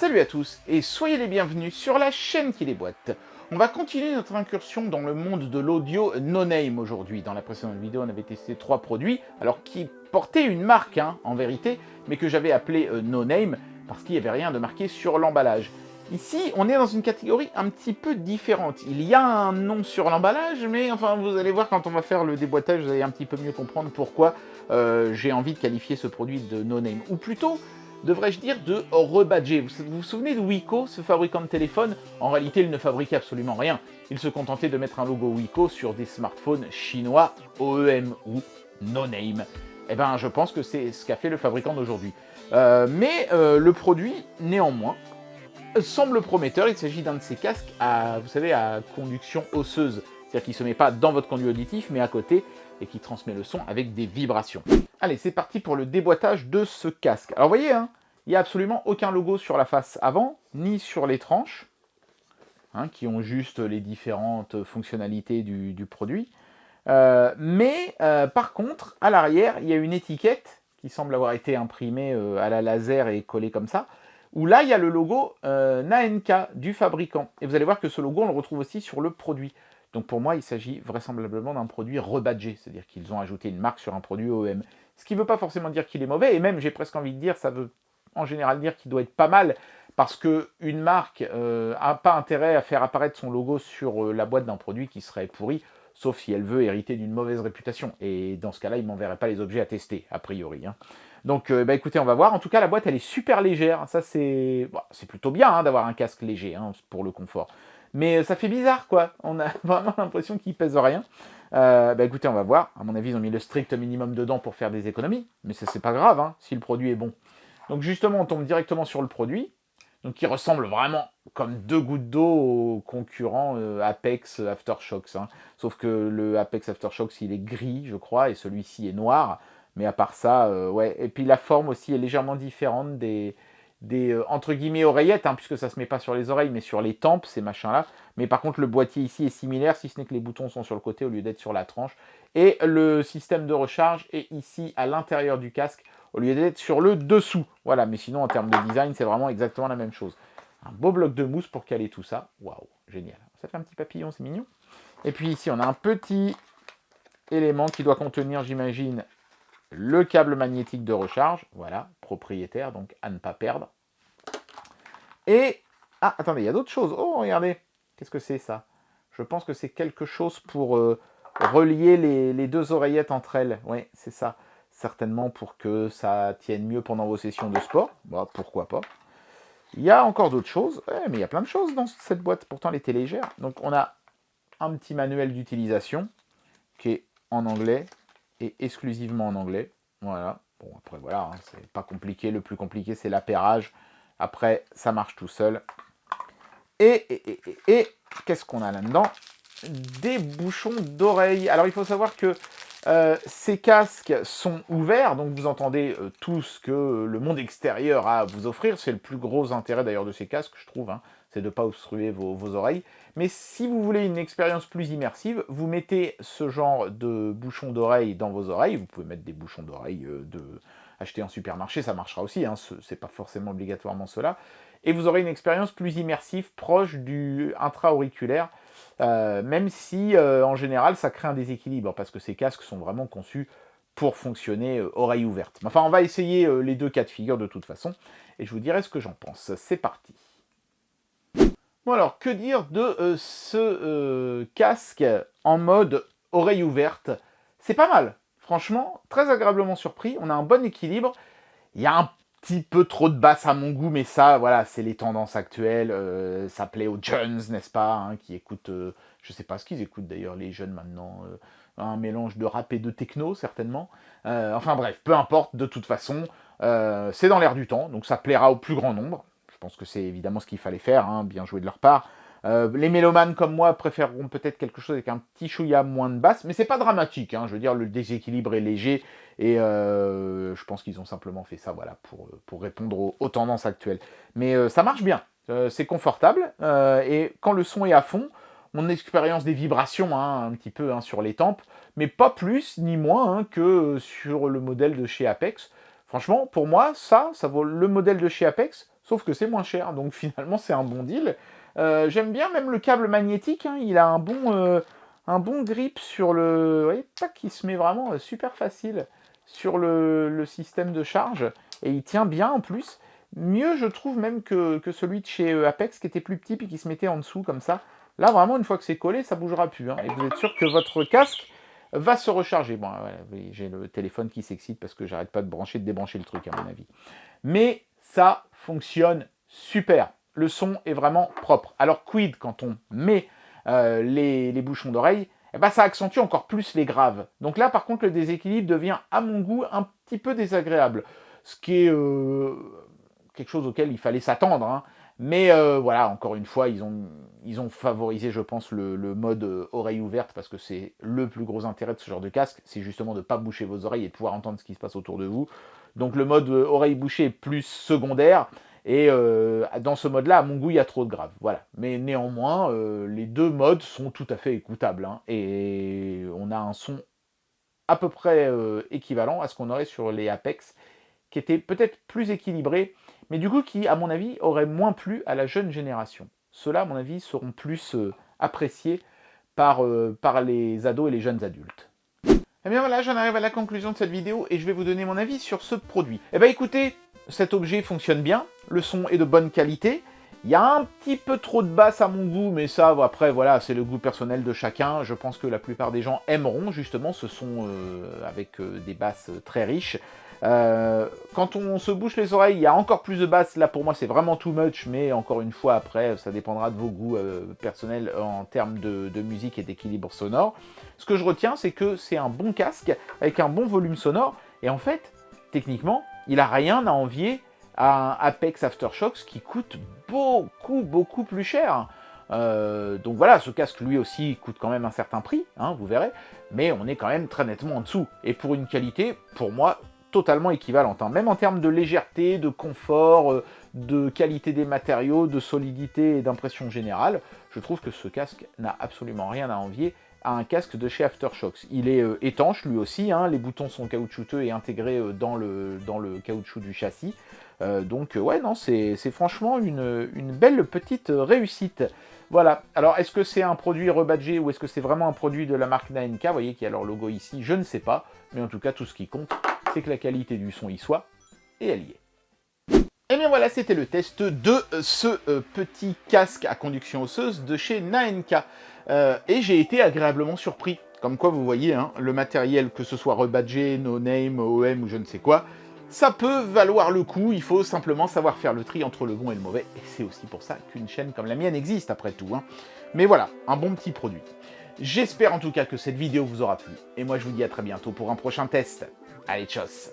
Salut à tous et soyez les bienvenus sur la chaîne qui déboîte. On va continuer notre incursion dans le monde de l'audio No Name aujourd'hui. Dans la précédente vidéo, on avait testé 3 produits, alors qui portaient une marque en vérité, mais que j'avais appelé No Name parce qu'il n'y avait rien de marqué sur l'emballage. Ici, on est dans une catégorie un petit peu différente. Il y a un nom sur l'emballage, mais enfin, vous allez voir quand on va faire le déboîtage, vous allez un petit peu mieux comprendre pourquoi j'ai envie de qualifier ce produit de No Name. Ou plutôt, devrais-je dire, de rebadger. Vous vous souvenez de Wiko, ce fabricant de téléphone? En réalité, il ne fabriquait absolument rien. Il se contentait de mettre un logo Wiko sur des smartphones chinois OEM ou No Name. Eh ben, je pense que c'est ce qu'a fait le fabricant d'aujourd'hui. Mais le produit, néanmoins, semble prometteur. Il s'agit d'un de ces casques vous savez, à conduction osseuse. C'est-à-dire qu'il ne se met pas dans votre conduit auditif, mais à côté, et qui transmet le son avec des vibrations. Allez, c'est parti pour le déboîtage de ce casque. Alors, vous voyez, il n'y a absolument aucun logo sur la face avant, ni sur les tranches, qui ont juste les différentes fonctionnalités du produit. Mais par contre, à l'arrière, il y a une étiquette qui semble avoir été imprimée à la laser et collée comme ça, où là, il y a le logo NANK du fabricant. Et vous allez voir que ce logo, on le retrouve aussi sur le produit. Donc pour moi, il s'agit vraisemblablement d'un produit rebadgé, c'est-à-dire qu'ils ont ajouté une marque sur un produit OEM. Ce qui ne veut pas forcément dire qu'il est mauvais, et même, j'ai presque envie de dire, ça veut en général dire qu'il doit être pas mal, parce qu'une marque n'a pas intérêt à faire apparaître son logo sur la boîte d'un produit qui serait pourri, sauf si elle veut hériter d'une mauvaise réputation. Et dans ce cas-là, il ne m'enverrait pas les objets à tester, a priori. Donc, écoutez, on va voir. En tout cas, la boîte, elle est super légère. Ça, c'est plutôt bien d'avoir un casque léger pour le confort. Mais ça fait bizarre, quoi. On a vraiment l'impression qu'il pèse rien. Écoutez, on va voir. À mon avis, ils ont mis le strict minimum dedans pour faire des économies. Mais ça, c'est pas grave, si le produit est bon. Donc, justement, on tombe directement sur le produit. Donc, qui ressemble vraiment comme 2 gouttes d'eau au concurrent Apex Aftershocks. Sauf que le Apex Aftershocks, il est gris, je crois, et celui-ci est noir. Mais à part ça, ouais. Et puis, la forme aussi est légèrement différente des entre guillemets oreillettes, puisque ça se met pas sur les oreilles, mais sur les tempes, ces machins-là. Mais par contre, le boîtier ici est similaire, si ce n'est que les boutons sont sur le côté au lieu d'être sur la tranche. Et le système de recharge est ici à l'intérieur du casque, au lieu d'être sur le dessous. Voilà, mais sinon, en termes de design, c'est vraiment exactement la même chose. Un beau bloc de mousse pour caler tout ça. Waouh, génial. Ça fait un petit papillon, c'est mignon. Et puis ici, on a un petit élément qui doit contenir, j'imagine, le câble magnétique de recharge, voilà, propriétaire, donc à ne pas perdre. Et, attendez, il y a d'autres choses. Oh, regardez, qu'est-ce que c'est ça? Je pense que c'est quelque chose pour relier les 2 oreillettes entre elles. Oui, c'est ça. Certainement pour que ça tienne mieux pendant vos sessions de sport. Bah, pourquoi pas. Il y a encore d'autres choses. Mais il y a plein de choses dans cette boîte. Pourtant, elle était légère. Donc, on a un petit manuel d'utilisation qui est en anglais et exclusivement en anglais. Voilà. Bon, après, voilà, c'est pas compliqué. Le plus compliqué, c'est l'appairage. Après, ça marche tout seul. Et qu'est-ce qu'on a là-dedans? Des bouchons d'oreilles. Alors, il faut savoir que ces casques sont ouverts, donc vous entendez tout ce que le monde extérieur a à vous offrir. C'est le plus gros intérêt d'ailleurs de ces casques, je trouve, c'est de ne pas obstruer vos oreilles. Mais si vous voulez une expérience plus immersive, vous mettez ce genre de bouchons d'oreilles dans vos oreilles. Vous pouvez mettre des bouchons d'oreilles achetés en supermarché, ça marchera aussi, c'est pas forcément obligatoirement cela. Et vous aurez une expérience plus immersive, proche du intra-auriculaire, même si en général ça crée un déséquilibre, parce que ces casques sont vraiment conçus pour fonctionner oreille ouverte. Enfin, on va essayer les 2 cas de figure de toute façon, et je vous dirai ce que j'en pense. C'est parti. Bon alors, que dire de ce casque en mode oreille ouverte? C'est pas mal, franchement, très agréablement surpris, on a un bon équilibre, il y a un petit peu trop de basse à mon goût, mais ça, voilà, c'est les tendances actuelles, ça plaît aux jeunes, n'est-ce pas, qui écoutent, je sais pas ce qu'ils écoutent d'ailleurs, les jeunes maintenant, un mélange de rap et de techno, certainement. Enfin bref, peu importe, de toute façon, c'est dans l'air du temps, donc ça plaira au plus grand nombre. Je pense que c'est évidemment ce qu'il fallait faire, bien joué de leur part. Les mélomanes comme moi préféreront peut-être quelque chose avec un petit chouïa moins de basse, mais c'est pas dramatique, je veux dire, le déséquilibre est léger, et je pense qu'ils ont simplement fait ça, voilà, pour répondre aux tendances actuelles. Mais ça marche bien, c'est confortable, et quand le son est à fond, on expérience des vibrations un petit peu sur les tempes, mais pas plus ni moins que sur le modèle de chez Apex. Franchement, pour moi, ça vaut le modèle de chez Apex, sauf que c'est moins cher, donc finalement c'est un bon deal. J'aime bien même le câble magnétique, hein, il a un bon grip sur le... Vous voyez, tac, il se met vraiment super facile sur le système de charge, et il tient bien en plus. Mieux, je trouve, même que celui de chez Apex, qui était plus petit, puis qui se mettait en dessous, comme ça. Là, vraiment, une fois que c'est collé, ça bougera plus, hein, et vous êtes sûr que votre casque va se recharger. Bon, voilà, j'ai le téléphone qui s'excite parce que j'arrête pas de brancher, de débrancher le truc, à mon avis. Mais ça fonctionne super. Le son est vraiment propre. Alors, quid, quand on met les bouchons d'oreille, eh ben, ça accentue encore plus les graves. Donc là, par contre, le déséquilibre devient, à mon goût, un petit peu désagréable. Ce qui est quelque chose auquel il fallait s'attendre, hein. Mais voilà, encore une fois, ils ont favorisé, je pense, le mode oreille ouverte, parce que c'est le plus gros intérêt de ce genre de casque, c'est justement de ne pas boucher vos oreilles et de pouvoir entendre ce qui se passe autour de vous. Donc le mode oreille bouchée est plus secondaire, et dans ce mode-là, à mon goût, il y a trop de graves. Voilà. Mais néanmoins, les deux modes sont tout à fait écoutables, hein, et on a un son à peu près équivalent à ce qu'on aurait sur les Apex, qui était peut-être plus équilibré, mais du coup qui, à mon avis, aurait moins plu à la jeune génération. Ceux-là, à mon avis, seront plus appréciés par les ados et les jeunes adultes. Eh bien voilà, j'en arrive à la conclusion de cette vidéo et je vais vous donner mon avis sur ce produit. Eh bien écoutez, cet objet fonctionne bien, le son est de bonne qualité, il y a un petit peu trop de basses à mon goût, mais ça, après, voilà, c'est le goût personnel de chacun. Je pense que la plupart des gens aimeront justement ce son avec des basses très riches. Quand on se bouche les oreilles, il y a encore plus de basses. Là, pour moi, c'est vraiment too much, mais encore une fois, après, ça dépendra de vos goûts personnels en termes de musique et d'équilibre sonore. Ce que je retiens, c'est que c'est un bon casque avec un bon volume sonore. Et en fait, techniquement, il n'a rien à envier à un Apex Aftershocks qui coûte beaucoup plus cher. Donc voilà, ce casque lui aussi coûte quand même un certain prix, hein, vous verrez, mais on est quand même très nettement en dessous. Et pour une qualité, pour moi, totalement équivalente, hein. Même en termes de légèreté, de confort, de qualité des matériaux, de solidité et d'impression générale, je trouve que ce casque n'a absolument rien à envier à un casque de chez Aftershocks. Il est étanche lui aussi, hein, les boutons sont caoutchouteux et intégrés dans le caoutchouc du châssis. Donc ouais, non, c'est franchement une belle petite réussite. Voilà, alors est-ce que c'est un produit rebadgé ou est-ce que c'est vraiment un produit de la marque NK? Vous voyez qu'il y a leur logo ici, je ne sais pas, mais en tout cas tout ce qui compte, c'est que la qualité du son y soit, et elle y est. Et bien voilà, c'était le test de ce petit casque à conduction osseuse de chez NK. Et j'ai été agréablement surpris. Comme quoi, vous voyez, hein, le matériel, que ce soit rebadgé, no name, OM ou je ne sais quoi, ça peut valoir le coup, il faut simplement savoir faire le tri entre le bon et le mauvais, et c'est aussi pour ça qu'une chaîne comme la mienne existe après tout, hein. Mais voilà, un bon petit produit. J'espère en tout cas que cette vidéo vous aura plu, et moi je vous dis à très bientôt pour un prochain test. Allez, tchuss!